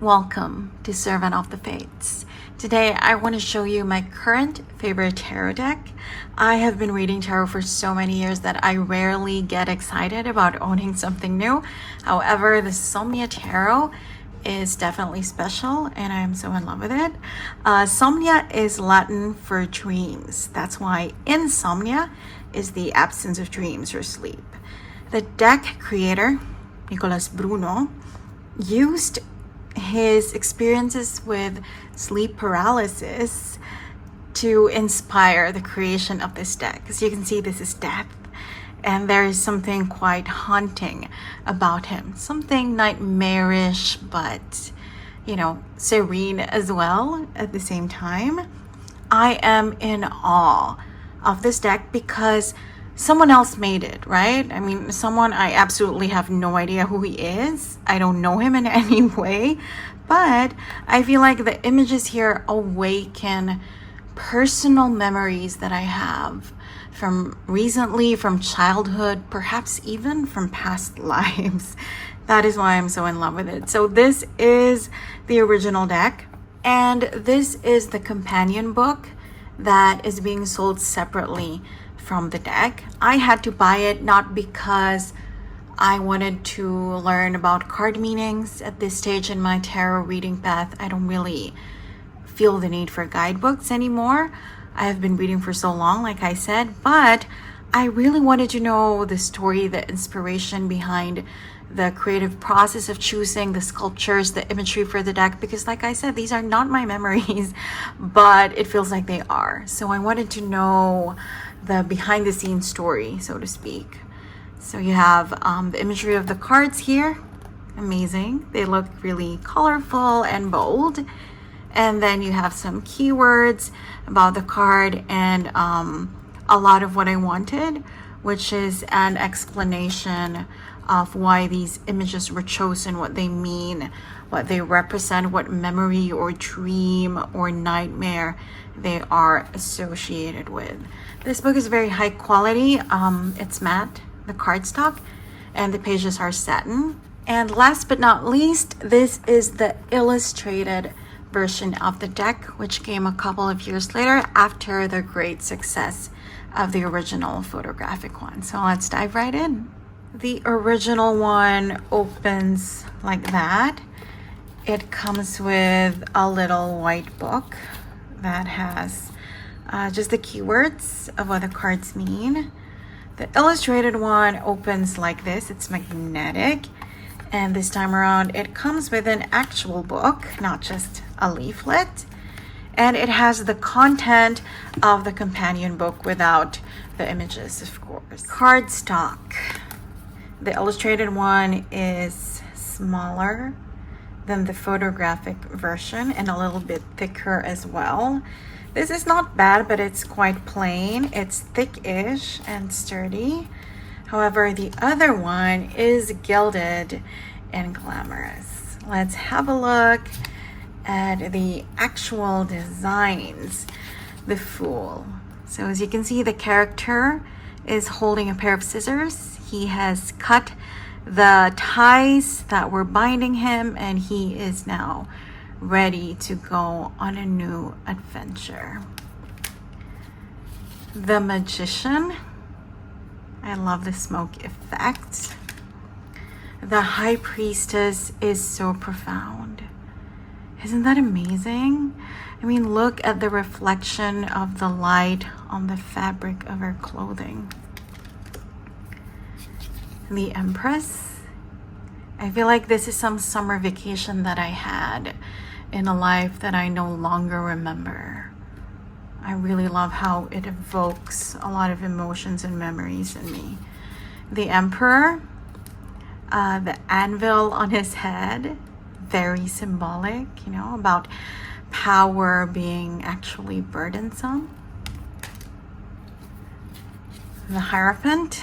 Welcome to Servant of the Fates. Today I want to show you my current favorite tarot deck. I have been reading tarot for so many years that I rarely get excited about owning something new. However, the Somnia Tarot is definitely special and I am so in love with it. Somnia is Latin for dreams. That's why insomnia is the absence of dreams or sleep. The deck creator, Nicolas Bruno, used his experiences with sleep paralysis to inspire the creation of this deck. As you can see, this is death, and there is something quite haunting about him, something nightmarish but serene as well at the same time. I am in awe of this deck because someone else made it, right? I mean, someone I absolutely have no idea who he is. I don't know him in any way, but I feel like the images here awaken personal memories that I have from recently, from childhood, perhaps even from past lives. That is why I'm so in love with it. So this is the original deck, and this is the companion book that is being sold separately from the deck. I had to buy it not because I wanted to learn about card meanings at this stage in my tarot reading path. I don't really feel the need for guidebooks anymore. I have been reading for so long, like I said, but I really wanted to know the story, the inspiration behind the creative process of choosing the sculptures, the imagery for the deck, because like I said, these are not my memories, but it feels like they are. So I wanted to know the behind the scenes story, so to speak. So you have the imagery of the cards here. Amazing. They look really colorful and bold. And then you have some keywords about the card and a lot of what I wanted, which is an explanation of why these images were chosen, what they mean, what they represent, what memory or dream or nightmare they are associated with. This book is very high quality. It's matte, the cardstock, and the pages are satin. And last but not least, this is the illustrated version of the deck, which came a couple of years later after the great success of the original photographic one. So let's dive right in. The original one opens like that. It comes with a little white book that has just the keywords of what the cards mean. The illustrated one opens like this. It's magnetic. And this time around, it comes with an actual book, not just a leaflet. And it has the content of the companion book without the images, of course. Cardstock. The illustrated one is smaller than the photographic version and a little bit thicker as well. This is not bad, but it's quite plain. It's thick-ish and sturdy. However, the other one is gilded and glamorous. Let's have a look at the actual designs. The Fool. So as you can see, the character is holding a pair of scissors. He has cut the ties that were binding him, and he is now ready to go on a new adventure. The Magician. I love the smoke effect. The High Priestess is so profound. Isn't that amazing? I mean, look at the reflection of the light on the fabric of her clothing. The Empress. I feel like this is some summer vacation that I had in a life that I no longer remember. I really love how it evokes a lot of emotions and memories in me. The Emperor, the anvil on his head, very symbolic, about power being actually burdensome. The Hierophant.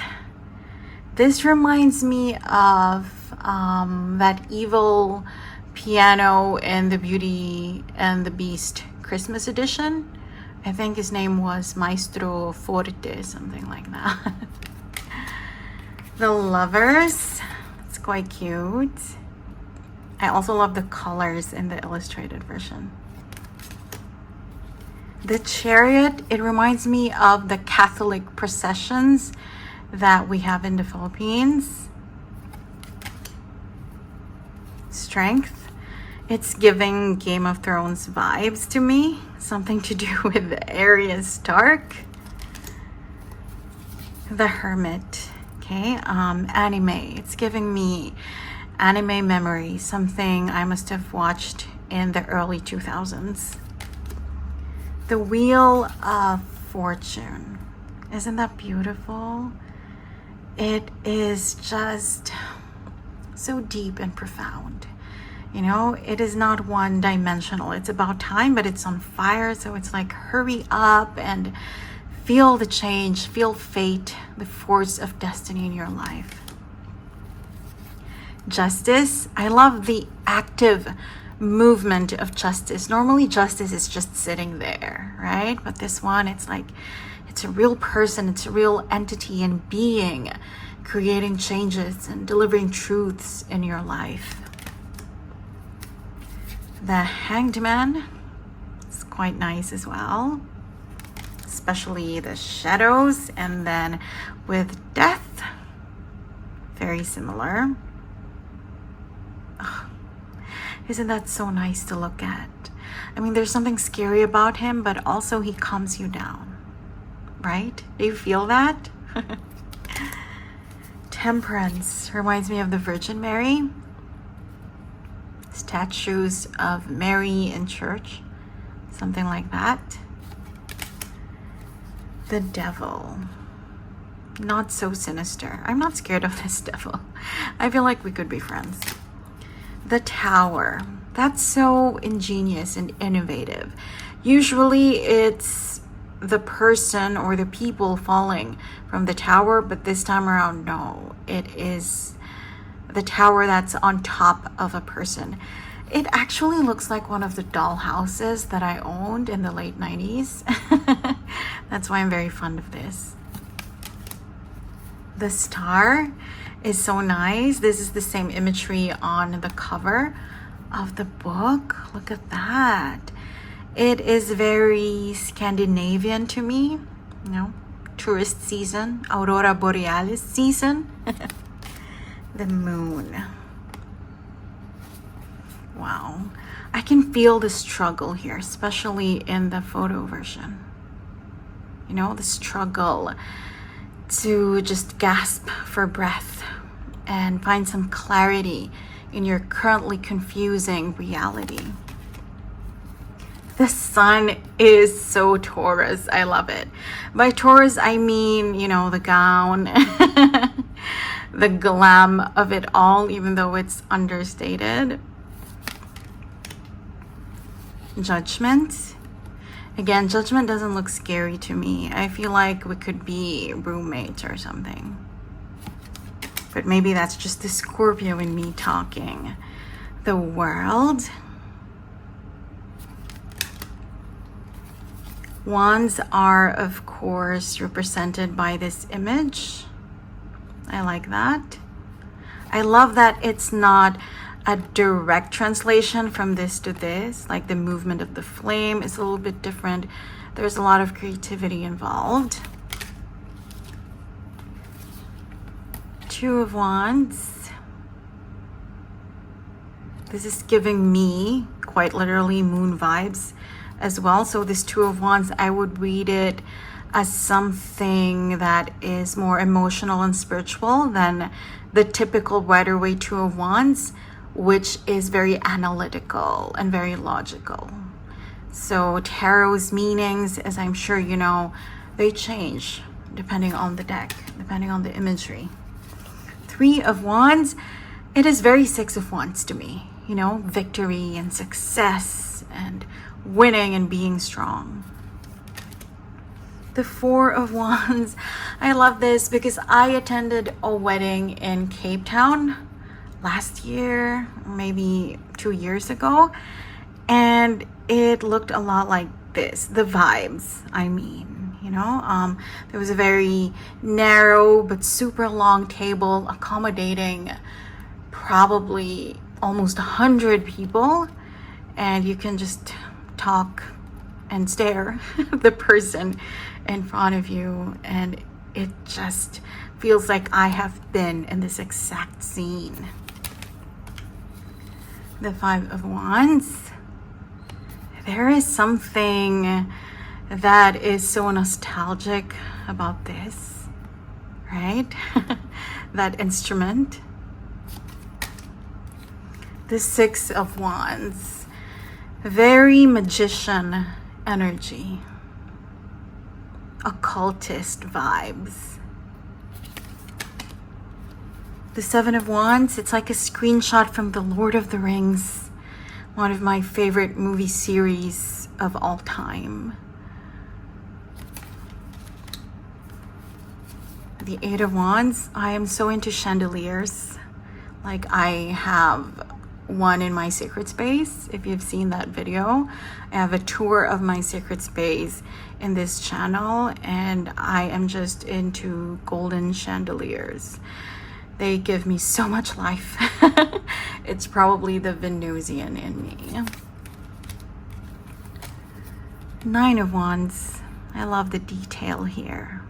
This reminds me of that evil piano in the Beauty and the Beast Christmas edition. I think his name was Maestro Forte, something like that. The Lovers. It's quite cute. I also love the colors in the illustrated version. The Chariot, it reminds me of the Catholic processions that we have in the Philippines. Strength, it's giving Game of Thrones vibes to me. Something to do with Arya Stark. The Hermit, okay, anime, it's giving me anime memory, something I must have watched in the early 2000s. The Wheel of Fortune, isn't that beautiful? It is just so deep and profound. You know, it is not one dimensional. It's about time, but it's on fire. So it's like, hurry up and feel the change, feel fate, the force of destiny in your life. Justice, I love the active movement of justice. Normally justice is just sitting there, right? But this one, it's like, it's a real person, it's a real entity and being, creating changes and delivering truths in your life. The Hanged Man, it's quite nice as well, especially the shadows, and then with death, very similar. Oh, isn't that so nice to look at? I mean, there's something scary about him, but also he calms you down, right? Do you feel that? Temperance reminds me of the Virgin Mary. Statues of Mary in church, something like that. The Devil, not so sinister. I'm not scared of this devil. I feel like we could be friends. The Tower, that's so ingenious and innovative. Usually it's the person or the people falling from the tower, but this time around, no, it is the tower that's on top of a person. It actually looks like one of the doll houses that I owned in the late 90s. That's why I'm very fond of this. The Star is so nice. This is the same imagery on the cover of the book. Look at that. It is very Scandinavian to me, you know, tourist season, Aurora Borealis season. The Moon. Wow. I can feel the struggle here, especially in the photo version. You know, the struggle to just gasp for breath and find some clarity in your currently confusing reality. The Sun is so Taurus. I love it. By Taurus, I mean, you know, the gown, the glam of it all, even though it's understated. Judgment. Again, Judgment doesn't look scary to me. I feel like we could be roommates or something. But maybe that's just the Scorpio in me talking. The World. Wands are, of course, represented by this image. I like that. I love that it's not a direct translation from this to this. Like the movement of the flame is a little bit different. There's a lot of creativity involved. Two of Wands. This is giving me quite literally moon vibes as well. So this Two of Wands, I would read it as something that is more emotional and spiritual than the typical Rider-Waite Two of Wands, which is very analytical and very logical. So tarot's meanings, as I'm sure you know, they change depending on the deck, depending on the imagery. Three of Wands, it is very Six of Wands to me, you know, victory and success and winning and being strong. The Four of Wands, I love this because I attended a wedding in Cape Town last year, maybe 2 years ago, and it looked a lot like this, the vibes, I mean, you know, there was a very narrow but super long table accommodating probably almost 100 people, and you can just talk and stare at the person in front of you, and it just feels like I have been in this exact scene. The Five of Wands. There is something that is so nostalgic about this, right? That instrument. The Six of Wands. Very magician energy. Occultist vibes. The Seven of Wands, it's like a screenshot from The Lord of the Rings, one of my favorite movie series of all time. The Eight of Wands, I am so into chandeliers. Like, I have one in my sacred space. If you've seen that video, I have a tour of my sacred space in this channel, and I am just into golden chandeliers. They give me so much life. It's probably the Venusian in me. Nine of Wands. I love the detail here.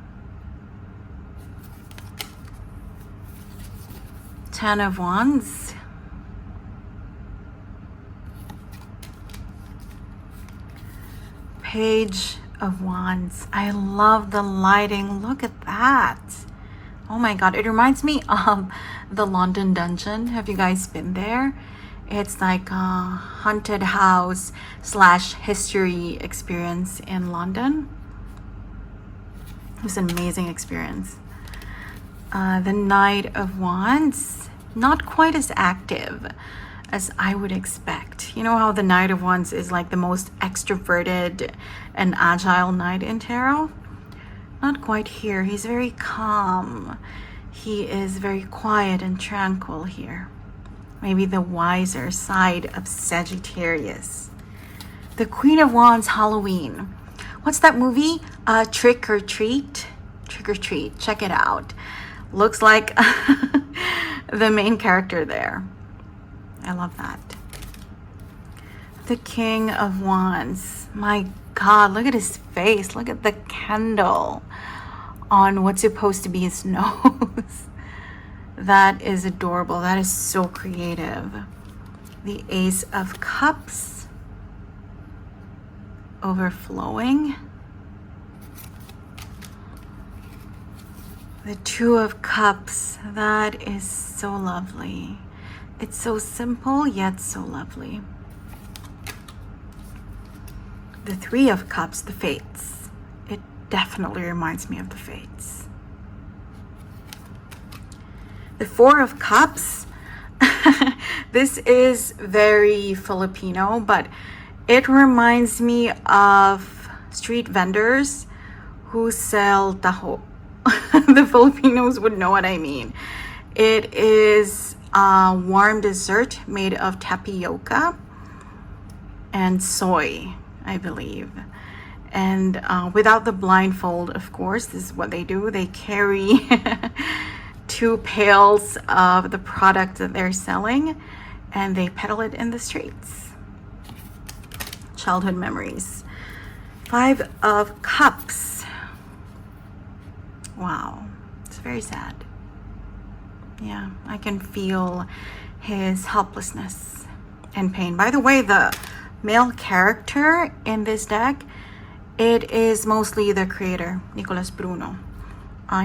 10 of Wands. Page of Wands. I love the lighting. Look at that. Oh my god, it reminds me of the London Dungeon. Have you guys been there? It's like a haunted house / history experience in London. It was an amazing experience. The Knight of Wands, not quite as active as I would expect. You know how the Knight of Wands is like the most extroverted and agile knight in tarot? Not quite here. He's very calm. He is very quiet and tranquil here. Maybe the wiser side of Sagittarius. The Queen of Wands, Halloween. What's that movie? Trick or Treat? Trick or Treat. Check it out. Looks like the main character there. I love that. The King of Wands. My God, look at his face. Look at the candle on what's supposed to be his nose. That is adorable. That is so creative. The Ace of Cups. Overflowing. The Two of Cups. That is so lovely. It's so simple, yet so lovely. The Three of Cups, the Fates. It definitely reminds me of the Fates. The Four of Cups. This is very Filipino, but it reminds me of street vendors who sell taho. The Filipinos would know what I mean. It is a warm dessert made of tapioca and soy, I believe. And without the blindfold, of course, this is what they do. They carry 2 pails of the product that they're selling, and they peddle it in the streets. Childhood memories. Five of Cups. Wow, it's very sad. Yeah, I can feel his helplessness and pain. By the way, the male character in this deck, it is mostly the creator, Nicolas Bruno.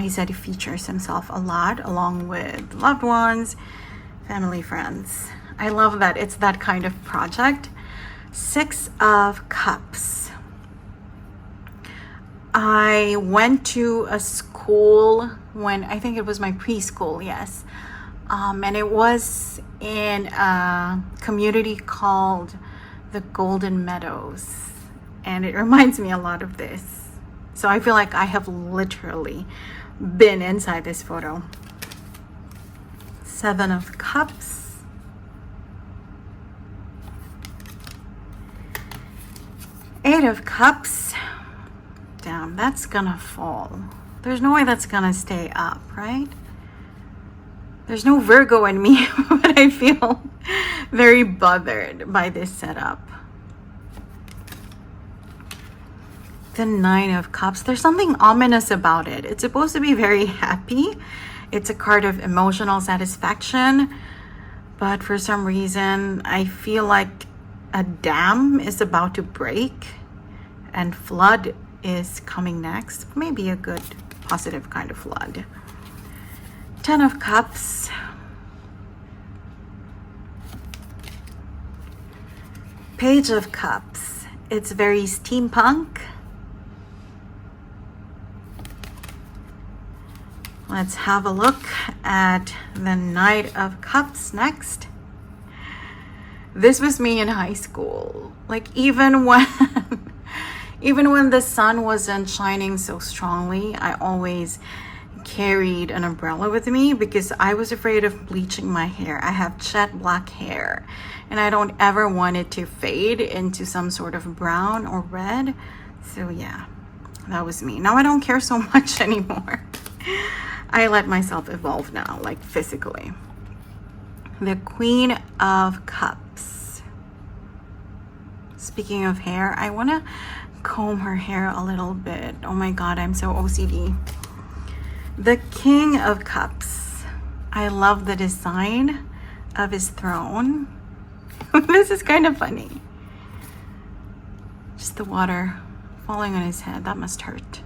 He said he features himself a lot along with loved ones, family, friends. I love that it's that kind of project. Six of Cups. I went to a school when I think it was my preschool, yes. And it was in a community called the Golden Meadows. And it reminds me a lot of this. So I feel like I have literally been inside this photo. Seven of Cups. Eight of Cups. Damn, that's gonna fall. There's no way that's gonna stay up, right? There's no Virgo in me, but I feel very bothered by this setup. The Nine of Cups. There's something ominous about it. It's supposed to be very happy. It's a card of emotional satisfaction. But for some reason, I feel like a dam is about to break and flood is coming next. Maybe a good, positive kind of flood. Ten of Cups. Page of Cups. It's very steampunk. Let's have a look at the Knight of Cups next. This was me in high school. Like even when the sun wasn't shining so strongly, I always carried an umbrella with me because I was afraid of bleaching my hair. I have jet black hair and I don't ever want it to fade into some sort of brown or red. So yeah, that was me. Now I don't care so much anymore. I let myself evolve now, like physically. The Queen of Cups. Speaking of hair, I want to comb her hair a little bit. Oh my God, I'm so OCD. The King of Cups. I love the design of his throne. This is kind of funny. Just the water falling on his head. That must hurt.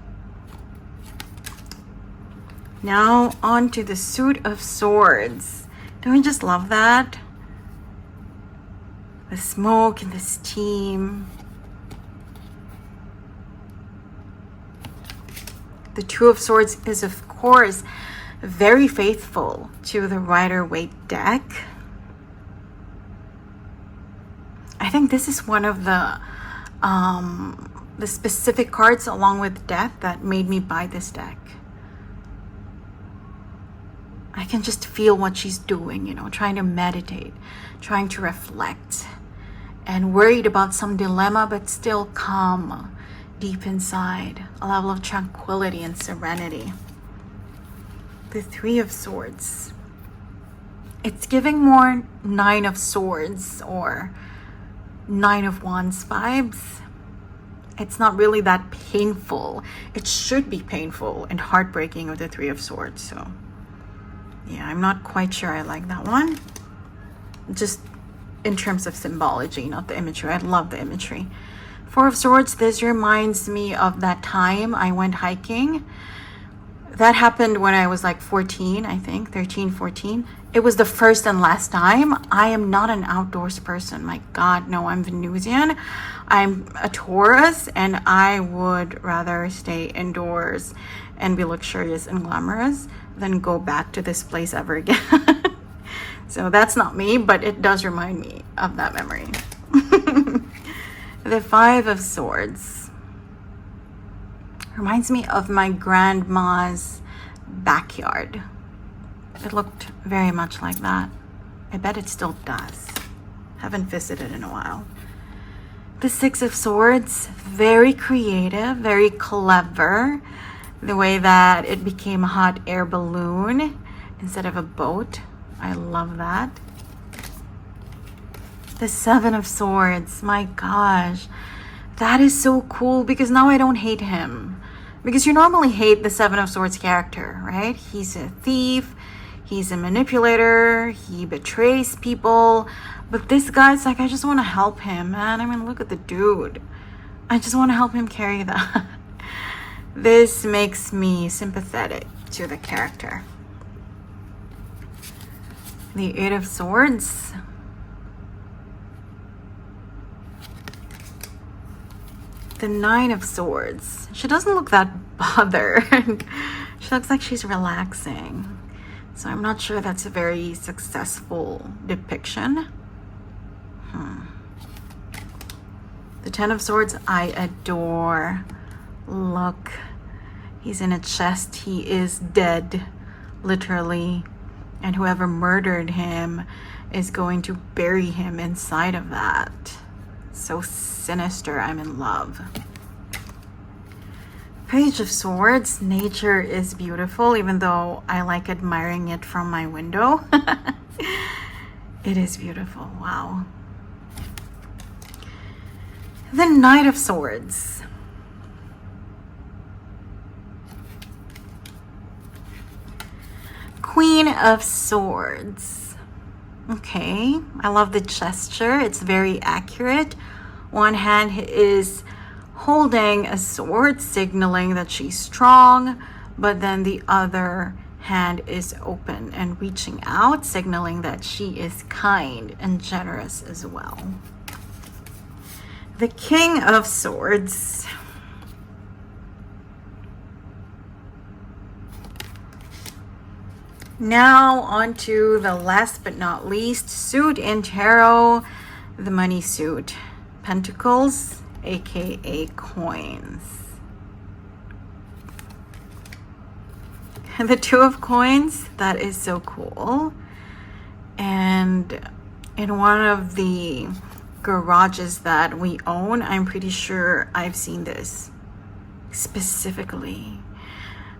Now on to the Suit of Swords. Don't we just love that? The smoke and the steam. The Two of Swords is, of course, very faithful to the Rider-Waite deck. I think this is one of the specific cards along with Death that made me buy this deck. I can just feel what she's doing, you know, trying to meditate, trying to reflect, and worried about some dilemma, but still calm deep inside. A level of tranquility and serenity. The Three of Swords. It's giving more Nine of Swords or Nine of Wands vibes. It's not really that painful. It should be painful and heartbreaking with the Three of Swords, so yeah, I'm not quite sure I like that one. Just in terms of symbology, not the imagery. I love the imagery. Four of Swords, this reminds me of that time I went hiking. That happened when I was like 14, I think, 13, 14. It was the first and last time. I am not an outdoors person. My God, no, I'm Venusian. I'm a Taurus, and I would rather stay indoors and be luxurious and glamorous than go back to this place ever again. So that's not me, but it does remind me of that memory. The Five of Swords reminds me of my grandma's backyard. It looked very much like that. I bet it still does. Haven't visited in a while. The Six of Swords, very creative, very clever. The way that it became a hot air balloon instead of a boat. I love that. The Seven of Swords. My gosh. That is so cool because now I don't hate him. Because you normally hate the Seven of Swords character, right? He's a thief. He's a manipulator. He betrays people. But this guy's like, I just want to help him, man. I mean, look at the dude. I just want to help him carry that. This makes me sympathetic to the character. The Eight of Swords. The Nine of Swords. She doesn't look that bothered. She looks like she's relaxing. So I'm not sure that's a very successful depiction. The Ten of Swords, I adore. Look, he's in a chest. He is dead, literally. And whoever murdered him is going to bury him inside of that. So sinister. I'm in love. Page of Swords. Nature is beautiful, even though I like admiring it from my window. It is beautiful. Wow. The Knight of Swords. Queen of Swords. Okay, I love the gesture. It's very accurate. One hand is holding a sword, signaling that she's strong, but then the other hand is open and reaching out, signaling that she is kind and generous as well. The King of Swords. Now on to the last but not least suit in tarot, the money suit. Pentacles, aka coins. And the Two of Coins, that is so cool. And in one of the garages that we own, I'm pretty sure I've seen this specifically.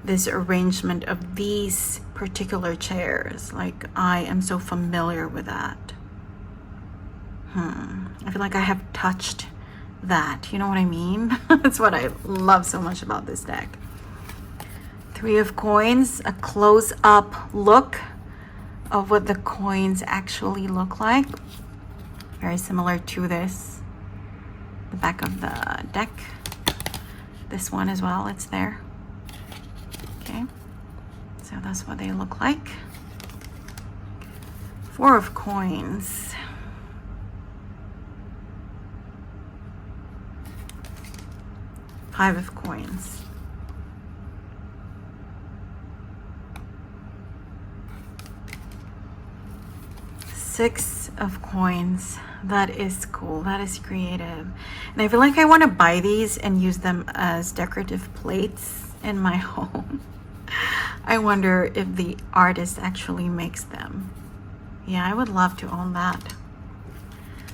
This arrangement of these particular chairs. Like, I am so familiar with that. I feel like I have touched that. You know what I mean? That's what I love so much about this deck. Three of Coins, a close-up look of what the coins actually look like. Very similar to this. The back of the deck. This one as well, it's there. Okay, so that's what they look like. Four of Coins. Five of Coins. Six of Coins. That is cool. That is creative. And I feel like I want to buy these and use them as decorative plates in my home. I wonder if the artist actually makes them. Yeah, I would love to own that.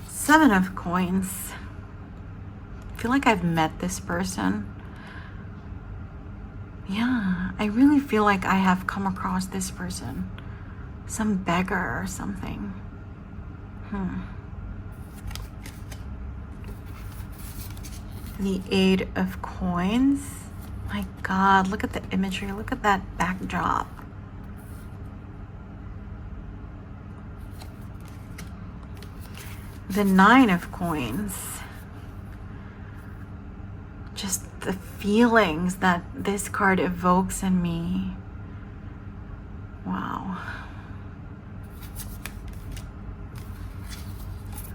Seven of Coins. I feel like I've met this person. Yeah, I really feel like I have come across this person. Some beggar or something. The Eight of Coins. My God, look at the imagery. Look at that backdrop. The Nine of Coins. Just the feelings that this card evokes in me. Wow.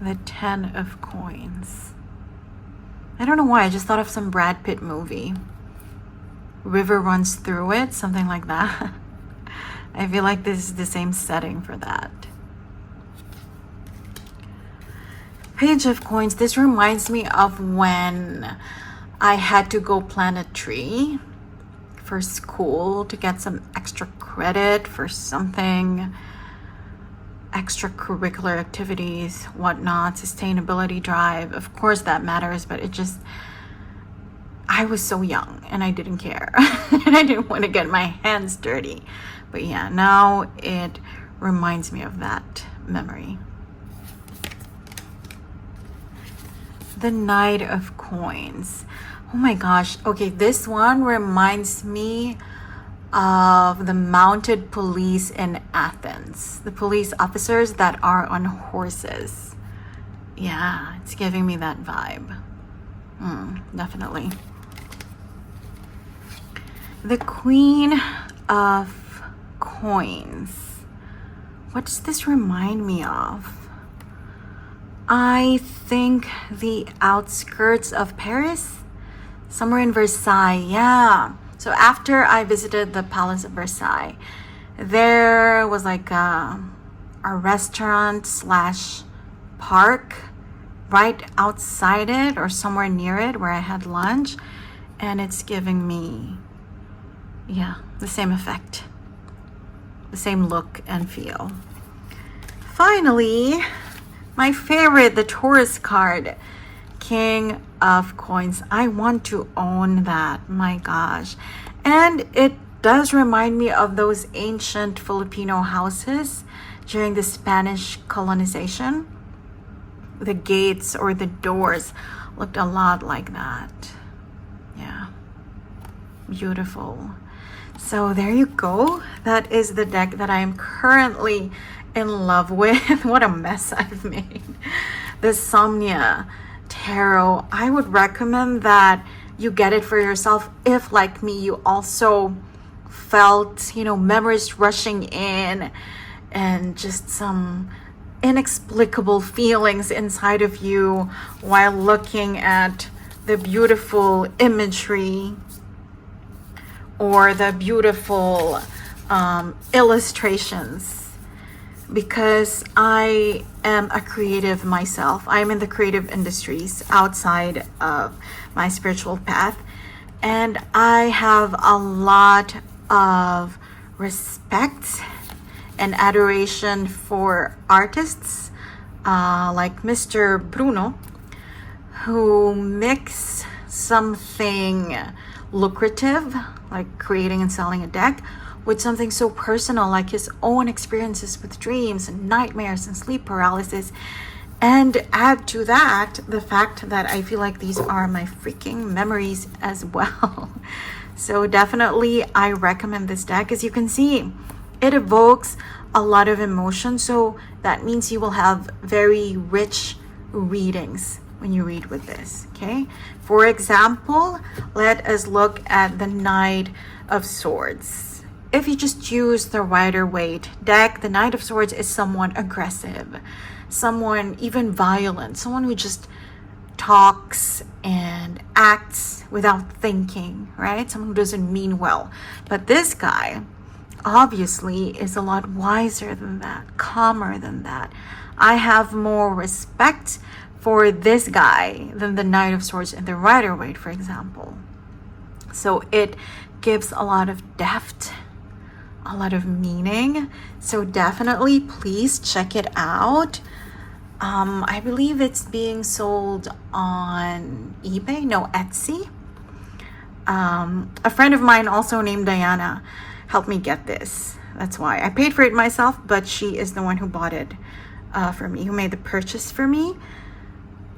The Ten of Coins. I don't know why, I just thought of some Brad Pitt movie. River runs through it, something like that. I feel like this is the same setting for that. Page of Coins. This reminds me of when I had to go plant a tree for school to get some extra credit for something, extracurricular activities, whatnot, sustainability drive. Of course that matters, but it just, I was so young and I didn't care. And I didn't want to get my hands dirty. But yeah, now it reminds me of that memory. The Knight of Coins. Oh my gosh. Okay, this one reminds me of the mounted police in Athens. The police officers that are on horses. Yeah, it's giving me that vibe. Definitely. The Queen of Coins. What does this remind me of? I think the outskirts of Paris, somewhere in Versailles. Yeah. So after I visited the Palace of Versailles, there was like a restaurant slash park right outside it or somewhere near it where I had lunch, and it's giving me, yeah, the same effect, the same look and feel. Finally, my favorite, the Taurus card, King of Coins. I want to own that. My gosh. And it does remind me of those ancient Filipino houses, during the Spanish colonization. The gates or the doors looked a lot like that. Yeah, beautiful. So there you go. That is the deck that I am currently in love with. What a mess I've made. The Somnia Tarot. I would recommend that you get it for yourself if, like me, you also felt, you know, memories rushing in and just some inexplicable feelings inside of you while looking at the beautiful imagery or the beautiful illustrations. Because I am a creative myself. I'm in the creative industries outside of my spiritual path, and I have a lot of respect and adoration for artists like Mr. Bruno, who mix something lucrative, like creating and selling a deck, with something so personal, like his own experiences with dreams and nightmares and sleep paralysis. And add to that the fact that I feel like these are my freaking memories as well. So definitely I recommend this deck. As you can see, it evokes a lot of emotion, so that means you will have very rich readings when you read with this. Okay, for example, let us look at the Knight of Swords. If you just use the Rider-Waite deck, the Knight of Swords is someone aggressive, someone even violent, someone who just talks and acts without thinking, right? Someone who doesn't mean well. But this guy obviously is a lot wiser than that, calmer than that. I have more respect for this guy than the Knight of Swords and the Rider-Waite, for example. So it gives a lot of depth, a lot of meaning. So definitely please check it out. I believe it's being sold on eBay, no, Etsy. A friend of mine also named Diana helped me get this. That's why I paid for it myself, but she is the one who bought it for me, who made the purchase for me.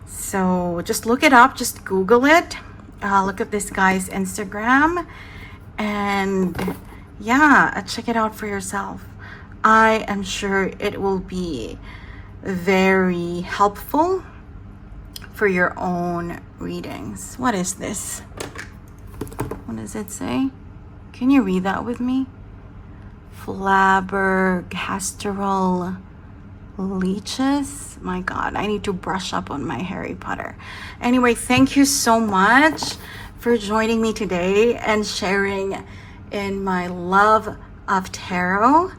So just look it up, just Google it. Look at this guy's Instagram, and yeah, check it out for yourself. I am sure it will be very helpful for your own readings. What is this? What does it say? Can you read that with me? Flabbergasteral leeches. My God, I need to brush up on my Harry Potter. Anyway, thank you so much for joining me today and sharing in my love of tarot.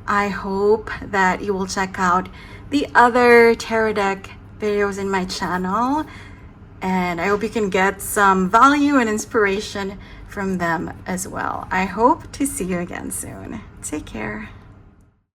I hope that you will check out the other tarot deck videos in my channel, and I hope you can get some value and inspiration from them as well. I hope to see you again soon. Take care.